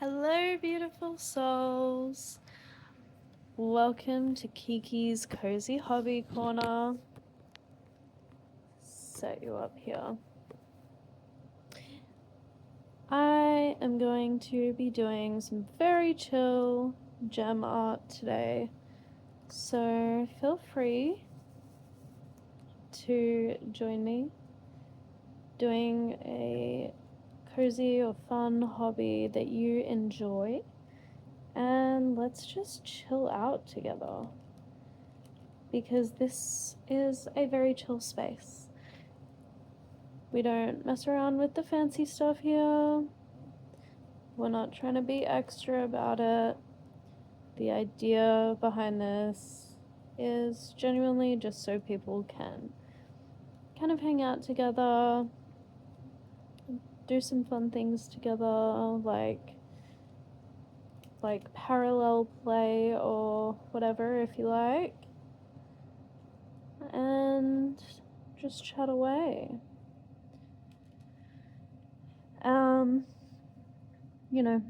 Hello, beautiful souls. Welcome to Kiki's Cozy Hobby Corner. Set you up here. I am going to be doing some very chill gem art today, so feel free to join me doing a cozy or fun hobby that you enjoy, and let's just chill out together, because this is a very chill space. We don't mess around with the fancy stuff here. We're not trying to be extra about it. The idea behind this is genuinely just so people can kind of hang out together, do some fun things together, like parallel play or whatever if you like, and just chat away. You know,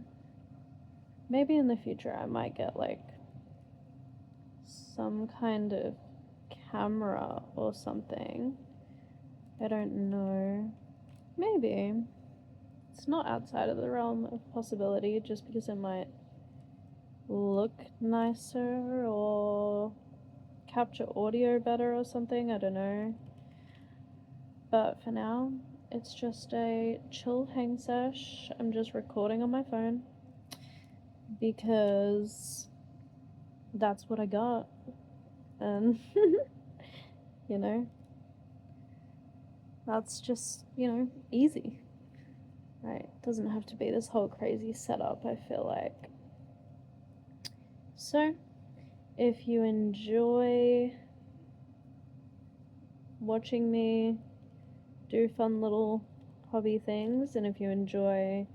maybe in the future I might get like some kind of camera or something. I don't know. Maybe. It's not outside of the realm of possibility, just because it might look nicer or capture audio better or something. I don't know. But for now, it's just a chill hang sesh. I'm just recording on my phone because that's what I got. And, you know, that's just, easy. Right? It doesn't have to be this whole crazy setup, I feel like. So, if you enjoy watching me do fun little hobby things, and if you enjoy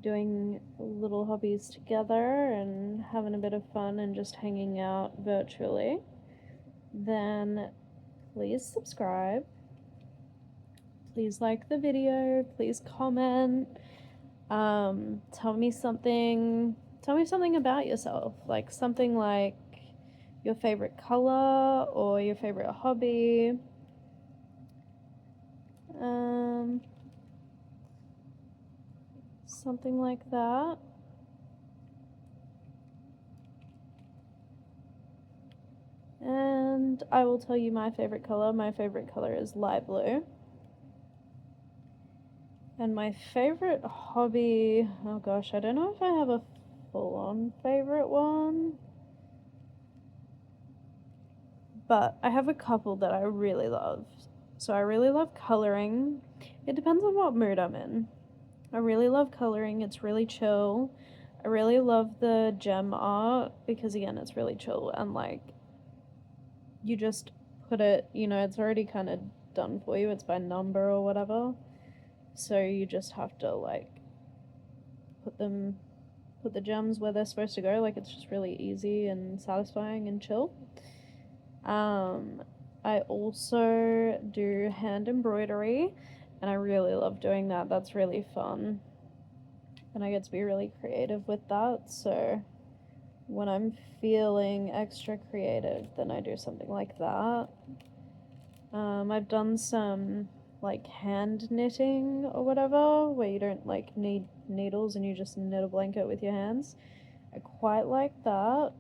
doing little hobbies together and having a bit of fun and just hanging out virtually, then please subscribe. Please like the video. Please comment. Tell me something about yourself, like something like your favorite color or your favorite hobby. Something like that. And I will tell you my favorite color. My favorite color is light blue. And my favorite hobby, oh gosh, I don't know if I have a full-on favorite one, but I have a couple that I really love. So I really love coloring. It depends on what mood I'm in. I really love coloring. It's really chill. I really love the gem art because, again, it's really chill, and like you just put it, it's already kind of done for you. It's by number or whatever. So you just have to like put the gems where they're supposed to go. Like, it's just really easy and satisfying and chill. I also do hand embroidery, and I really love doing that. That's really fun, and I get to be really creative with that. So when I'm feeling extra creative, then I do something like that. I've done some like hand knitting or whatever, where you don't like need needles and you just knit a blanket with your hands. I quite like that.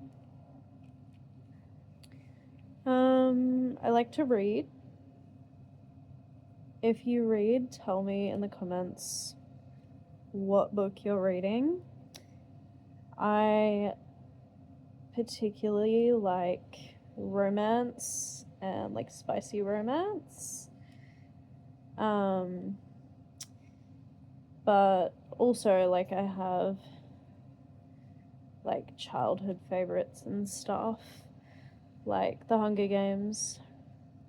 I like to read. If you read, tell me in the comments what book you're reading. I particularly like romance and like spicy romance. But also like I have like childhood favorites and stuff, like The Hunger Games.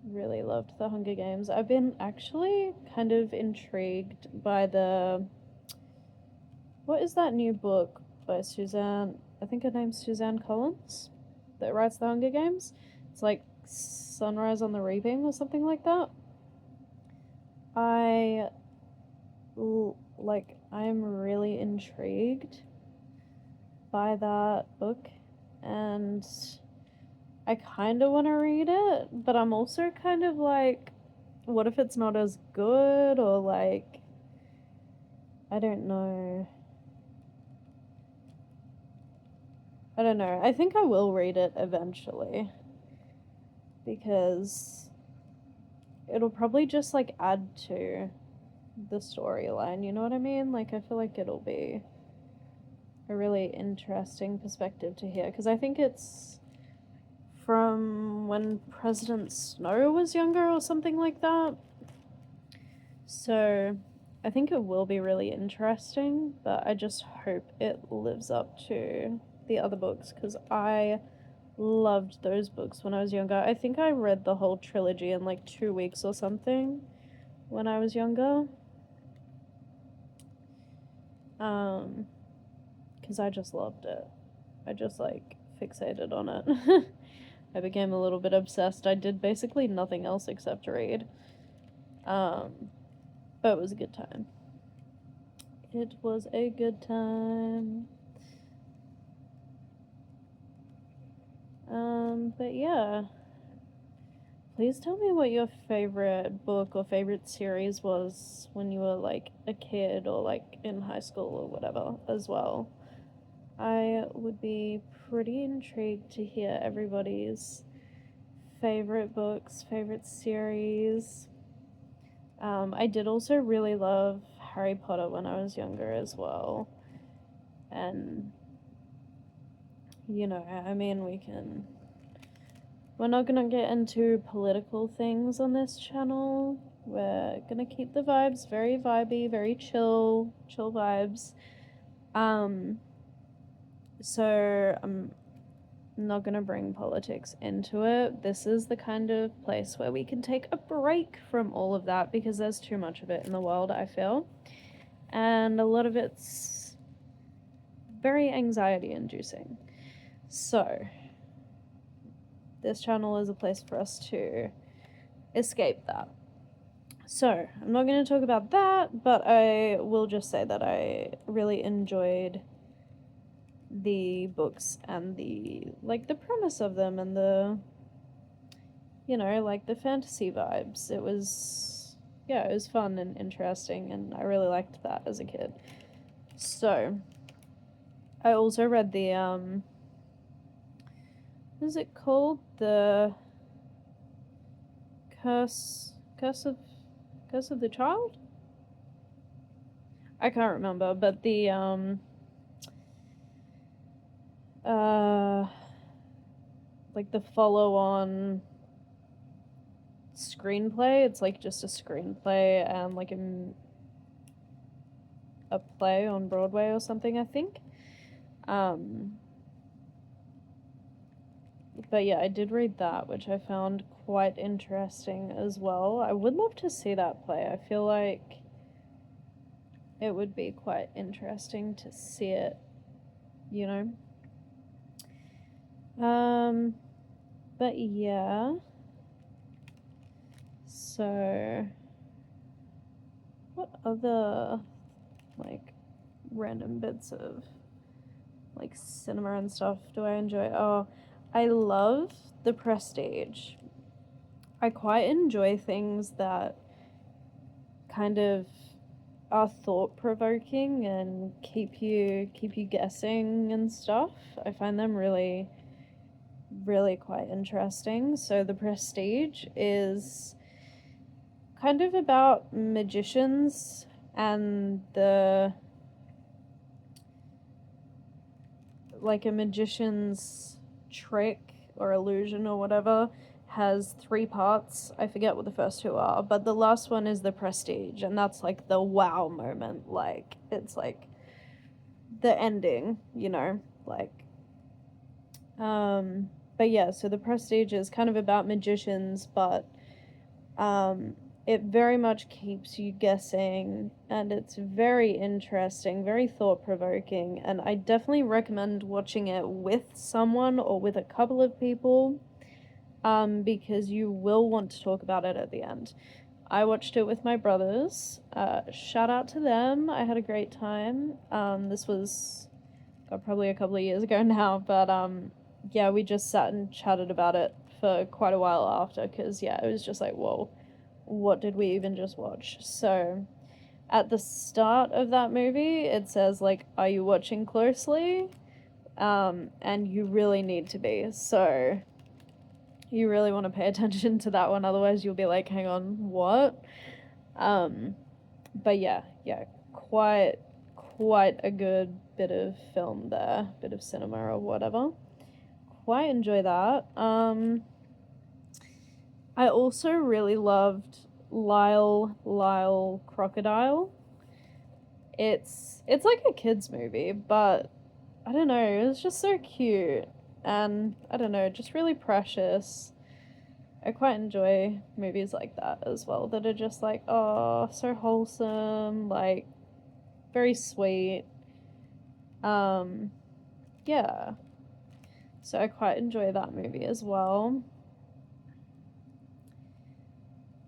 Really loved The Hunger Games. I've been actually kind of intrigued by what is that new book by Suzanne, I think her name's Suzanne Collins, that writes The Hunger Games. It's like Sunrise on the Reaping or something like that. I'm really intrigued by that book, and I kind of want to read it, but I'm also kind of like, what if it's not as good, or like, I don't know. I don't know. I think I will read it eventually because it'll probably just like add to the storyline, you know what I mean? Like, I feel like it'll be a really interesting perspective to hear because I think it's from when President Snow was younger or something like that. So I think it will be really interesting, but I just hope it lives up to the other books because I loved those books when I was younger. I think I read the whole trilogy in like 2 weeks or something when I was younger. Because I just loved it. I just like fixated on it. I became a little bit obsessed. I did basically nothing else except read. But it was a good time. It was a good time. But yeah. Please tell me what your favorite book or favorite series was when you were like a kid or like in high school or whatever as well. I would be pretty intrigued to hear everybody's favorite books, favorite series. I did also really love Harry Potter when I was younger as well. And, you know, I mean, we're not gonna get into political things on this channel. We're gonna keep the vibes very vibey, very chill vibes. So I'm not gonna bring politics into it. This is the kind of place where we can take a break from all of that because there's too much of it in the world, I feel. And a lot of it's very anxiety inducing. So this channel is a place for us to escape that. So, I'm not going to talk about that, but I will just say that I really enjoyed the books and the premise of them and the, you know, like the fantasy vibes. It was fun and interesting, and I really liked that as a kid. So, I also read the, what is it called? The Curse of the Child? I can't remember, but the like the follow-on screenplay. It's like just a screenplay and like a play on Broadway or something, I think. But yeah, I did read that, which I found quite interesting as well. I would love to see that play. I feel like it would be quite interesting to see it, you know? But yeah. So, what other, like, random bits of, like, cinema and stuff do I enjoy? Oh, I love The Prestige. I quite enjoy things that kind of are thought-provoking and keep you guessing and stuff. I find them really, really quite interesting. So The Prestige is kind of about magicians and a magician's trick or illusion or whatever has 3 parts. I forget what the first 2 are, but the last one is the prestige, and that's like the wow moment. Like, it's like the ending, you know, like, but yeah, so the prestige is kind of about magicians, but it very much keeps you guessing, and it's very interesting, very thought-provoking, and I definitely recommend watching it with someone or with a couple of people, because you will want to talk about it at the end. I watched it with my brothers. Shout out to them. I had a great time. This was probably a couple of years ago now, but yeah, we just sat and chatted about it for quite a while after, because yeah, it was just like, whoa, what did we even just watch? So at the start of that movie, it says like, are you watching closely? And you really need to be. So you really want to pay attention to that one, otherwise you'll be like, hang on, what? But yeah, quite a good bit of film there, bit of cinema or whatever. Quite enjoy that. I also really loved Lyle Crocodile. It's like a kids movie, but I don't know, it was just so cute, and I don't know, just really precious. I quite enjoy movies like that as well, that are just like, oh, so wholesome, like very sweet. Yeah. So I quite enjoy that movie as well.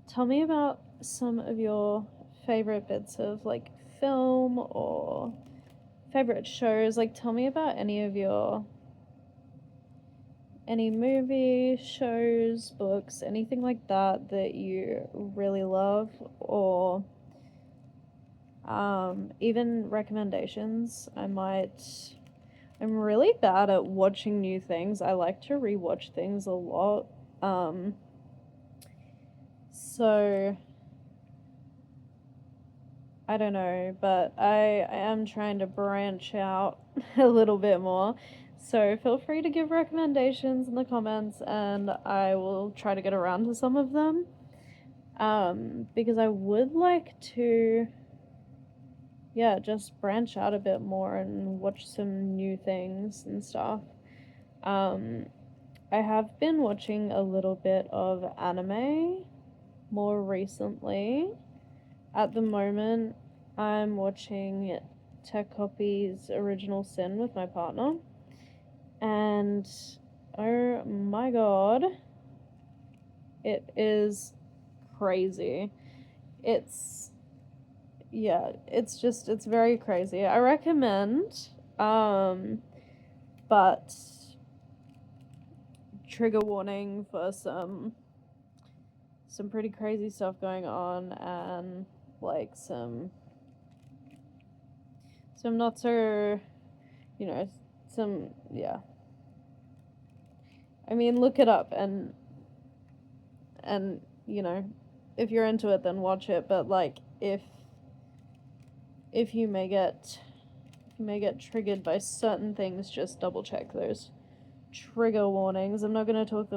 Tell me about some of your favorite bits of like film or favorite shows. Like, tell me about any movie, shows, books, anything like that that you really love, or even recommendations. I'm really bad at watching new things. I like to rewatch things a lot. So I don't know, but I am trying to branch out a little bit more. So feel free to give recommendations in the comments, and I will try to get around to some of them. Because I would like to, yeah, just branch out a bit more and watch some new things and stuff. I have been watching a little bit of anime more recently. At the moment, I'm watching Techopi's Original Sin with my partner. And oh my god, it is crazy. It's it's very crazy. I recommend, but trigger warning for some pretty crazy stuff going on, and like some not so, you know, some, yeah. I mean, look it up, and you know, if you're into it, then watch it. But like, if you may get triggered by certain things, just double check those trigger warnings. I'm not going to talk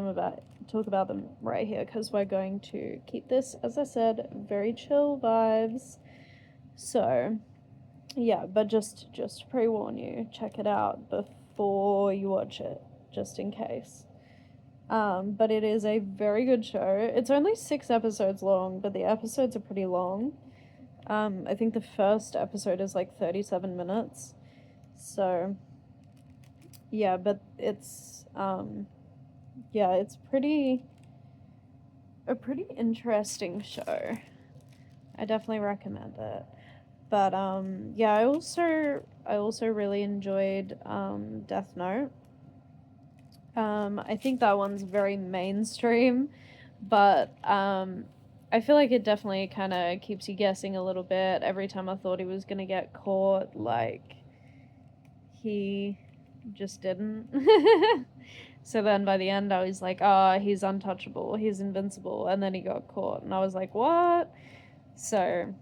about them right here, because we're going to keep this, as I said, very chill vibes. So yeah, but just pre-warn you, check it out before you watch it, just in case. But it is a very good show. It's only 6 episodes long, but the episodes are pretty long. I think the first episode is like 37 minutes. So yeah, but it's it's a pretty interesting show. I definitely recommend it. But yeah, I also really enjoyed Death Note. I think that one's very mainstream, but I feel like it definitely kind of keeps you guessing a little bit. Every time I thought he was gonna get caught, like, he just didn't. So then by the end, I was like, oh, he's untouchable, he's invincible, and then he got caught, and I was like, what? So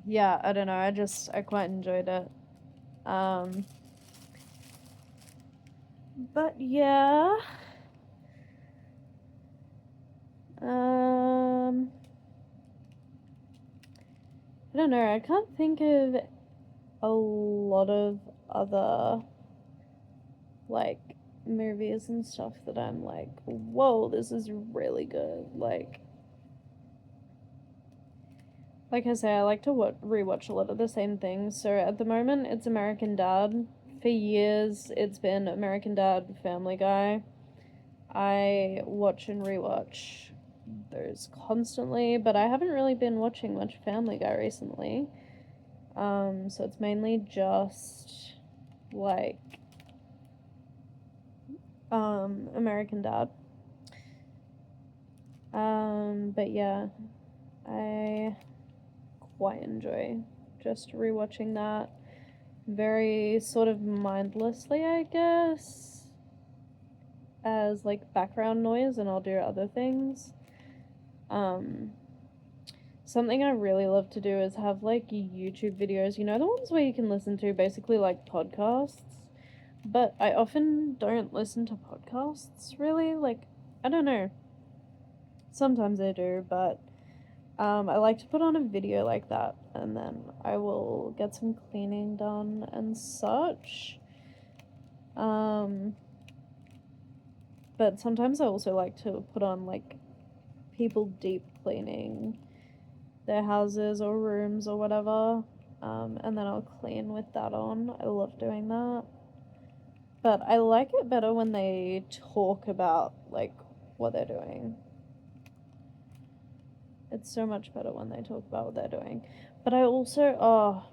yeah, I don't know, I quite enjoyed it. But yeah. I don't know, I can't think of a lot of other like movies and stuff that I'm like, whoa, this is really good. Like I say, I like to rewatch a lot of the same things. So at the moment, it's American Dad. For years, it's been American Dad, Family Guy. I watch and rewatch those constantly, but I haven't really been watching much Family Guy recently. So it's mainly just like American Dad. But yeah, I quite enjoy just rewatching that very sort of mindlessly, I guess, as like background noise, and I'll do other things. Something I really love to do is have like YouTube videos, you know, the ones where you can listen to basically like podcasts. But I often don't listen to podcasts really. Like, I don't know. Sometimes I do, but I like to put on a video like that, and then I will get some cleaning done and such. But sometimes I also like to put on like people deep cleaning their houses or rooms or whatever, and then I'll clean with that on. I love doing that. But I like it better when they talk about like what they're doing. It's so much better when they talk about what they're doing. But I also,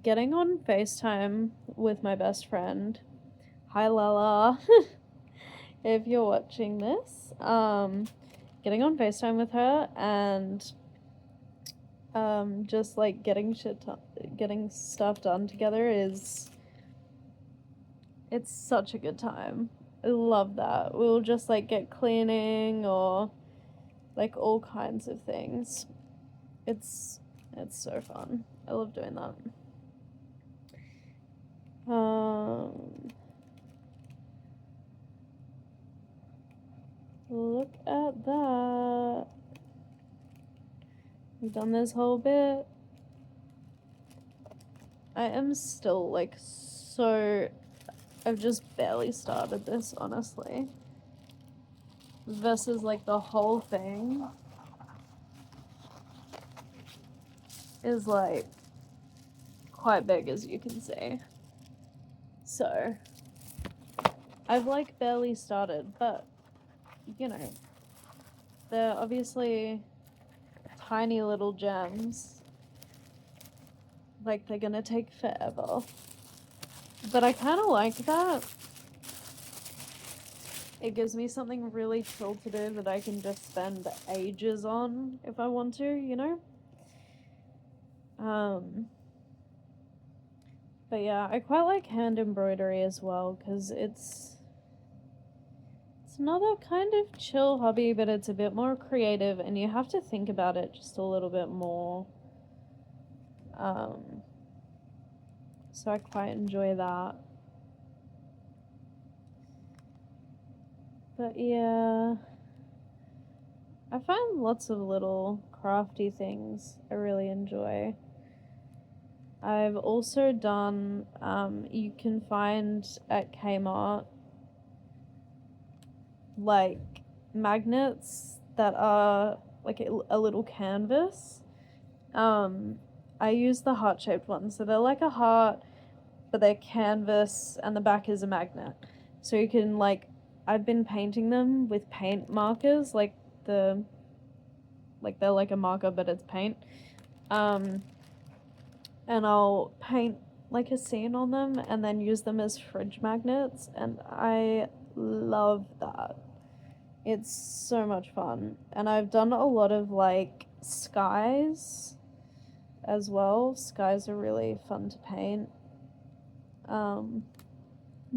getting on FaceTime with my best friend. Hi, Lala. If you're watching this, getting on FaceTime with her and just like getting stuff done together it's such a good time. I love that. We'll just like get cleaning or like all kinds of things. It's so fun. I love doing that. Look at that. We've done this whole bit. I am still like so. I've just barely started this, honestly. Versus like the whole thing is like quite big, as you can see. So I've like barely started, but you know, they're obviously tiny little gems. Like they're gonna take forever. But I kind of like that. It gives me something really chill to do that I can just spend ages on if I want to, you know? But yeah, I quite like hand embroidery as well, because it's another kind of chill hobby, but it's a bit more creative, and you have to think about it just a little bit more. So I quite enjoy that. But yeah, I find lots of little crafty things I really enjoy. I've also done, you can find at Kmart like magnets that are like a little canvas. I use the heart-shaped ones, so they're like a heart, but they're canvas, and the back is a magnet. So you can like, I've been painting them with paint markers, like they're like a marker, but it's paint. And I'll paint like a scene on them and then use them as fridge magnets, and I love that. It's so much fun. And I've done a lot of like skies as well. Skies are really fun to paint.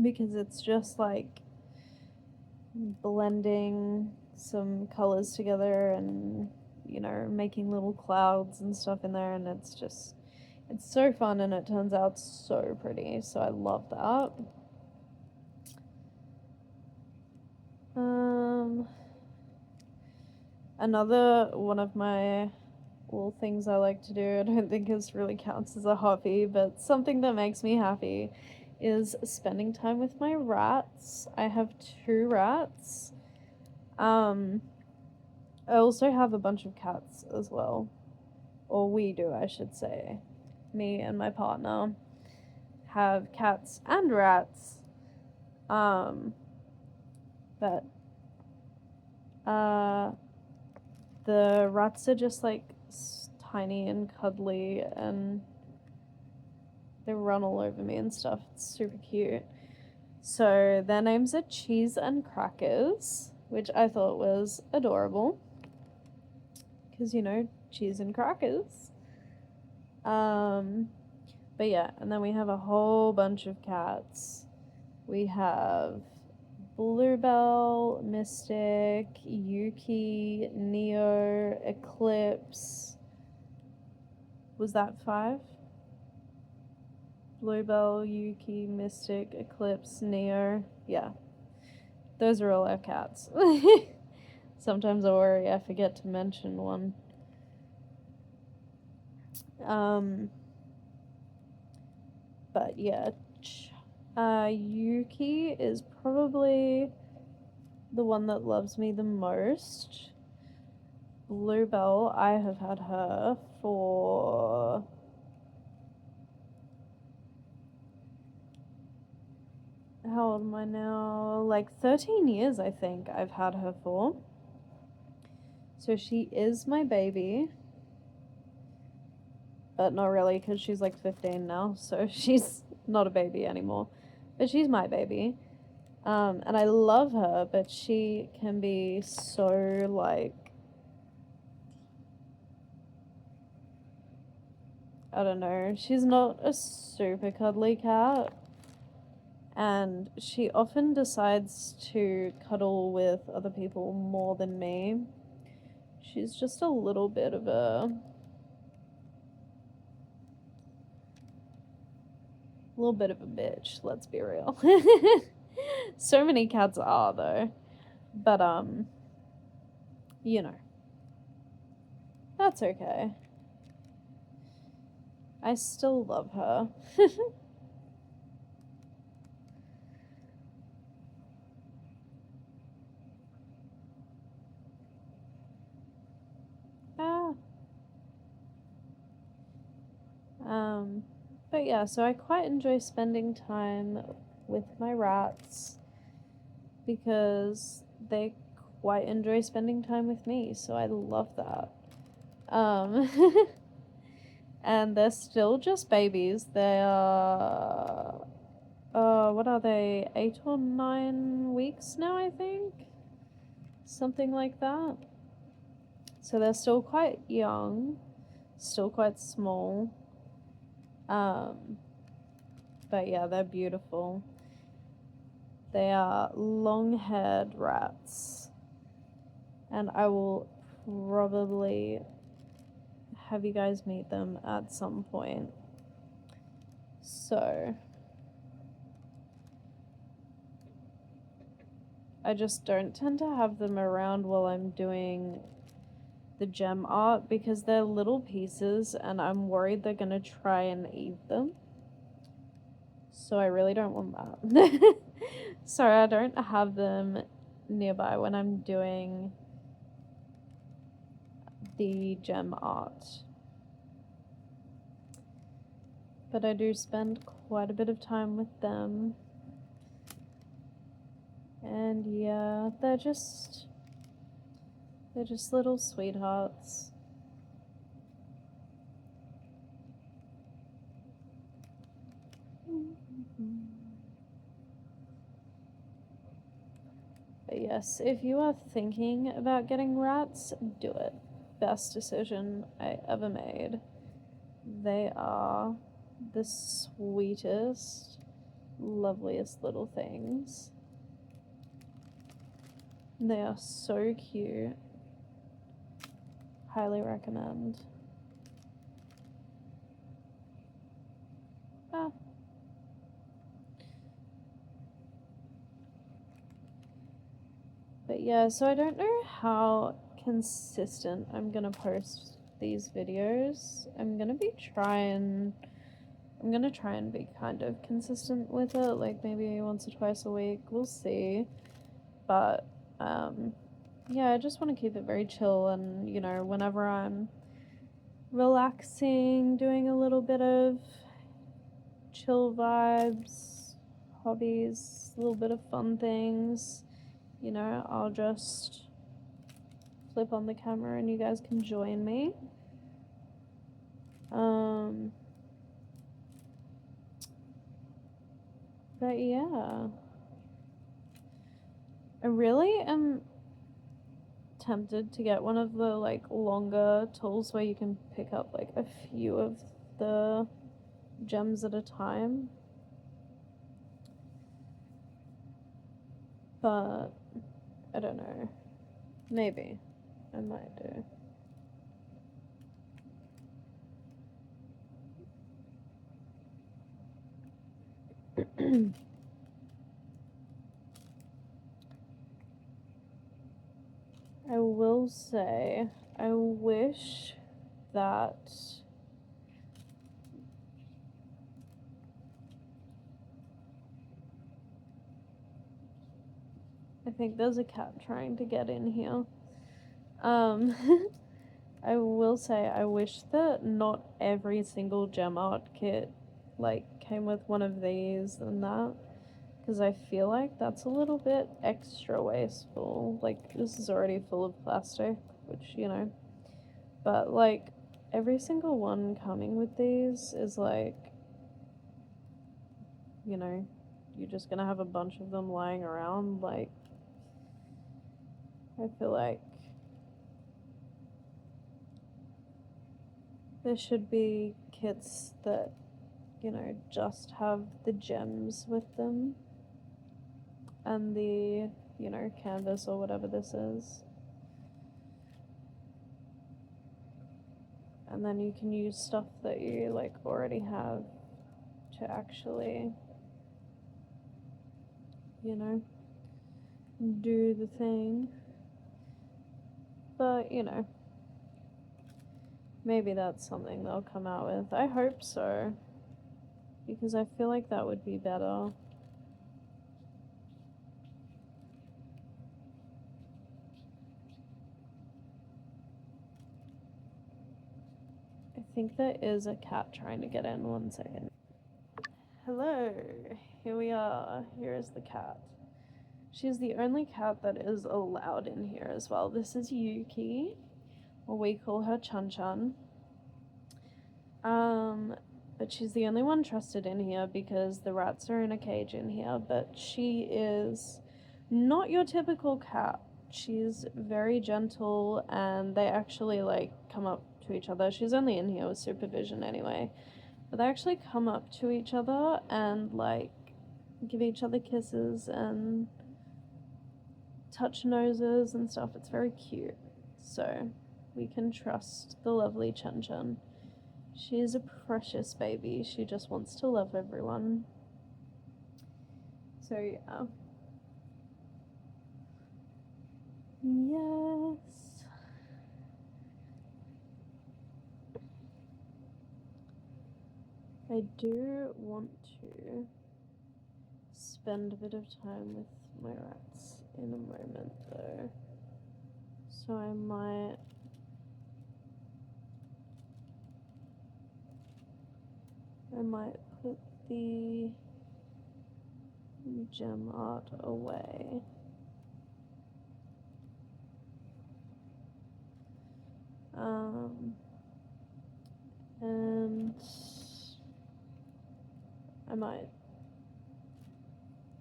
Because it's just like blending some colors together and, you know, making little clouds and stuff in there, and it's so fun, and it turns out so pretty, so I love that. Another one of my little things I like to do, I don't think this really counts as a hobby, but something that makes me happy is spending time with my rats. I have 2 rats. I also have a bunch of cats as well. Or we do, I should say. Me and my partner have cats and rats. But The rats are just like tiny and cuddly, and they run all over me and stuff. It's super cute. So their names are Cheese and Crackers, which I thought was adorable. Because, you know, cheese and crackers. But yeah, and then we have a whole bunch of cats. We have Bluebell, Mystic, Yuki, Neo, Eclipse. Was that 5? Bluebell, Yuki, Mystic, Eclipse, Neo. Yeah. Those are all our cats. Sometimes I worry I forget to mention one. But yeah, Yuki is probably the one that loves me the most. Bluebell, I have had her for how old am I now? Like 13 years, I think I've had her for. So she is my baby. But not really, because she's like 15 now, so she's not a baby anymore. But she's my baby. And I love her, but she can be so, like, I don't know. She's not a super cuddly cat. And she often decides to cuddle with other people more than me. She's just a little bit of a bitch, let's be real. So many cats are, though. But, you know. That's okay. I still love her. Ah. But yeah, so I quite enjoy spending time with my rats because they quite enjoy spending time with me, so I love that. And they're still just babies. They are, what are they, 8 or 9 weeks now, I think? Something like that. So they're still quite young, still quite small. But yeah, they're beautiful. They are long-haired rats. And I will probably have you guys meet them at some point. So I just don't tend to have them around while I'm doing the gem art because they're little pieces and I'm worried they're gonna try and eat them. So I really don't want that. So I don't have them nearby when I'm doing the gem art. But I do spend quite a bit of time with them. And yeah, they're just little sweethearts. But yes, if you are thinking about getting rats, do it. Best decision I ever made. They are the sweetest, loveliest little things. They are so cute. Highly recommend. Ah. But yeah, so I don't know how consistent I'm gonna post these videos. I'm gonna try and be kind of consistent with it, like maybe once or twice a week. We'll see. But yeah, I just want to keep it very chill, and you know, whenever I'm relaxing, doing a little bit of chill vibes, hobbies, a little bit of fun things, you know, I'll just flip on the camera and you guys can join me. But yeah, I really am tempted to get one of the like longer tools where you can pick up like a few of the gems at a time. But I don't know. Maybe I might do. I will say, I wish that I think there's a cat trying to get in here. I will say I wish that not every single gem art kit like came with one of these and that, because I feel like that's a little bit extra wasteful. Like this is already full of plastic, which but like every single one coming with these is like, you're just gonna have a bunch of them lying around. Like I feel like there should be kits that, just have the gems with them and the, canvas or whatever this is. And then you can use stuff that you like already have to actually, do the thing. But, maybe that's something they'll come out with. I hope so, because I feel like that would be better. I think there is a cat trying to get in. 1 second. Hello, here we are. Here is the cat. She's the only cat that is allowed in here as well. This is Yuki, or we call her Chun Chun. But she's the only one trusted in here because the rats are in a cage in here. But she is not your typical cat. She's very gentle, and they actually like come up to each other. She's only in here with supervision anyway. But they actually come up to each other and like give each other kisses and touch noses and stuff. It's very cute. So we can trust the lovely Chun Chun. She is a precious baby. She just wants to love everyone. So yeah. Yes. I do want to spend a bit of time with my rats in a moment though. So I might put the gem art away. And I might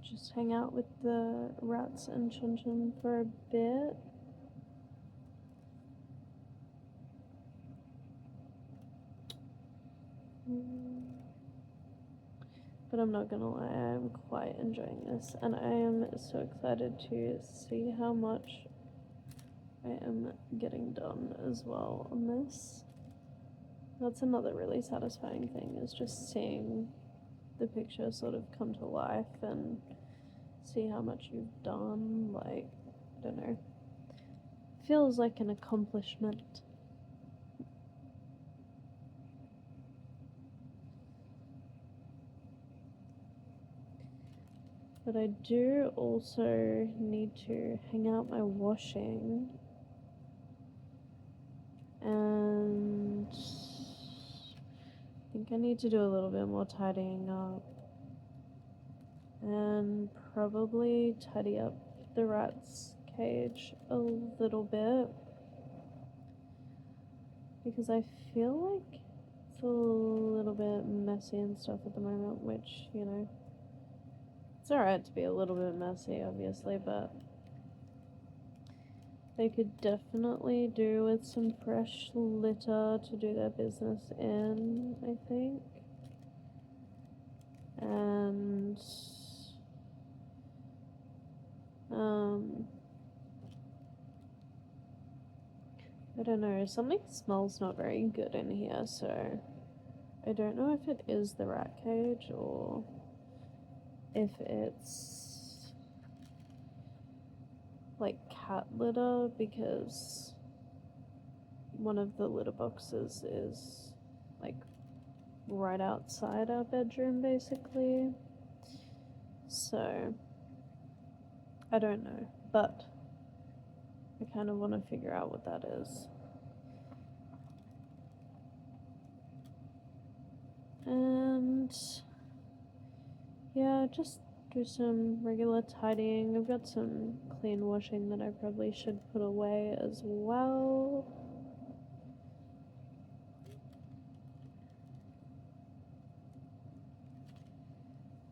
just hang out with the rats and Chun Chun for a bit. But I'm not gonna lie, I'm quite enjoying this, and I am so excited to see how much I am getting done as well on this. That's another really satisfying thing, is just seeing the picture sort of come to life and see how much you've done. Like, I don't know, feels like an accomplishment. But I do also need to hang out my washing, and I think I need to do a little bit more tidying up, and probably tidy up the rat's cage a little bit. because I feel like it's a little bit messy and stuff at the moment, which, you know, it's alright to be a little bit messy, obviously, but they could definitely do with some fresh litter to do their business in, I think. And I don't know, something smells not very good in here, so I don't know if it is the rat cage or if it's like cat litter, because one of the litter boxes is like right outside our bedroom basically. So I don't know, but I kind of want to figure out what that is. And yeah, just do some regular tidying. I've got some clean washing that I probably should put away as well.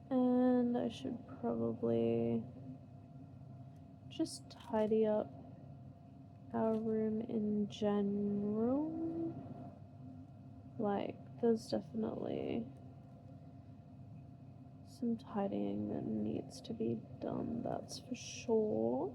And I should probably just tidy up our room in general. Like, there's definitely some tidying that needs to be done, that's for sure.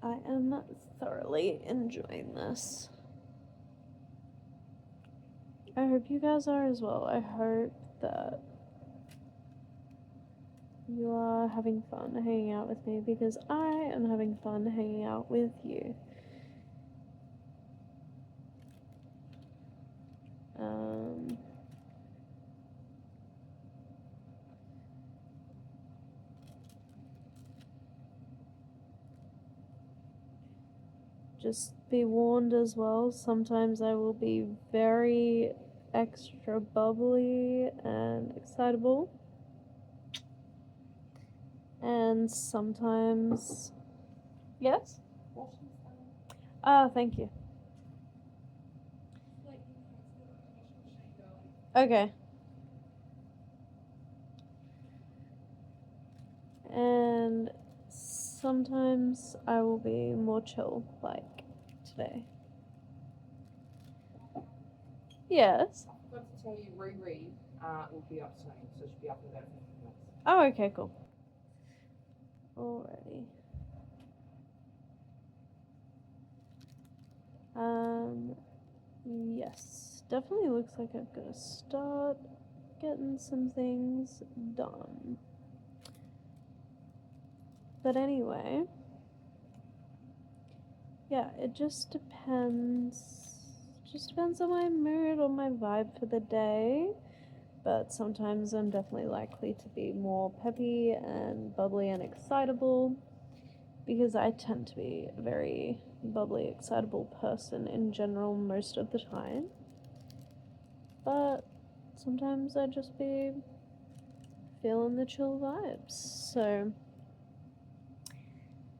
I am thoroughly enjoying this. I hope you guys are as well. I hope that you are having fun hanging out with me, because I am having fun hanging out with you. Just be warned as well, sometimes I will be very extra bubbly and excitable. And sometimes... Yes? Thank you. Okay. And sometimes I will be more chill, like today. Yes. I forgot to tell you, Riri will be up soon, so she'll be up in about 15 minutes. Oh, okay, cool. Alrighty. Yes. Definitely looks like I'm gonna start getting some things done. But anyway, yeah, it just depends. Just depends on my mood or my vibe for the day. But sometimes I'm definitely likely to be more peppy and bubbly and excitable, because I tend to be a very bubbly, excitable person in general most of the time. But sometimes I just be feeling the chill vibes. So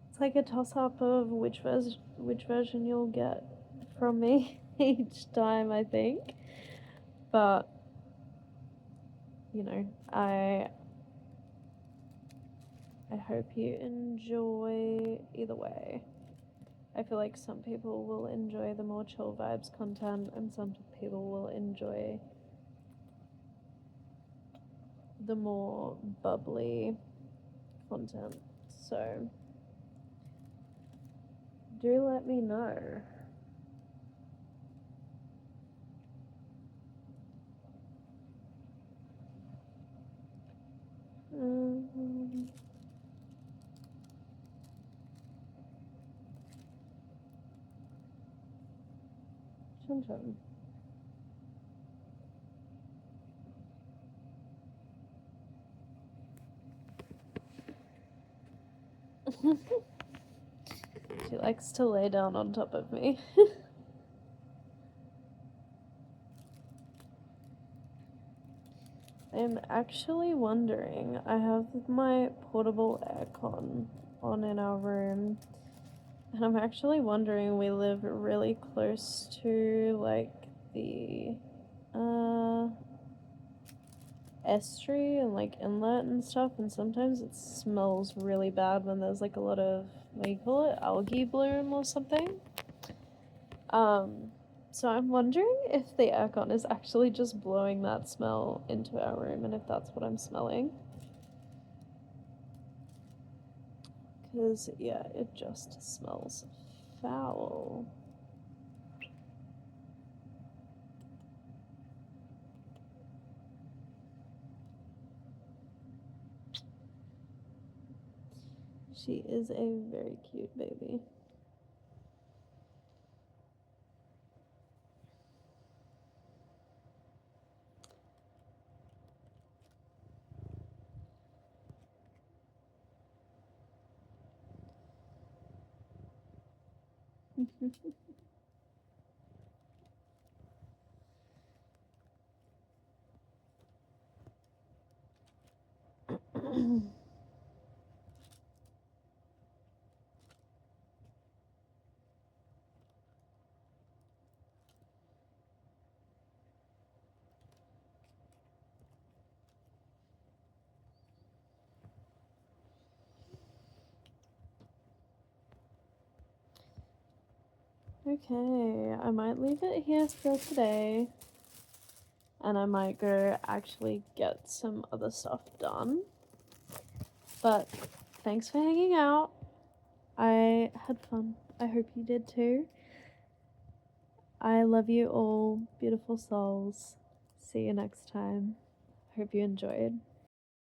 it's like a toss up of which version you'll get from me each time, I think. But you know, I hope you enjoy either way. I feel like some people will enjoy the more chill vibes content, and some people will enjoy the more bubbly content. So do let me know. Um, Chum Chum. She likes to lay down on top of me. I'm actually wondering, I have my portable aircon on in our room, and I'm actually wondering, we live really close to like the estuary and like inlet and stuff, and sometimes it smells really bad when there's like a lot of, what do you call it, algae bloom or something. So I'm wondering if the aircon is actually just blowing that smell into our room, and if that's what I'm smelling. Because, yeah, it just smells foul. She is a very cute baby. Okay, I might leave it here for today, and I might go actually get some other stuff done. But thanks for hanging out. I had fun. I hope you did too. I love you all, beautiful souls. See you next time. Hope you enjoyed.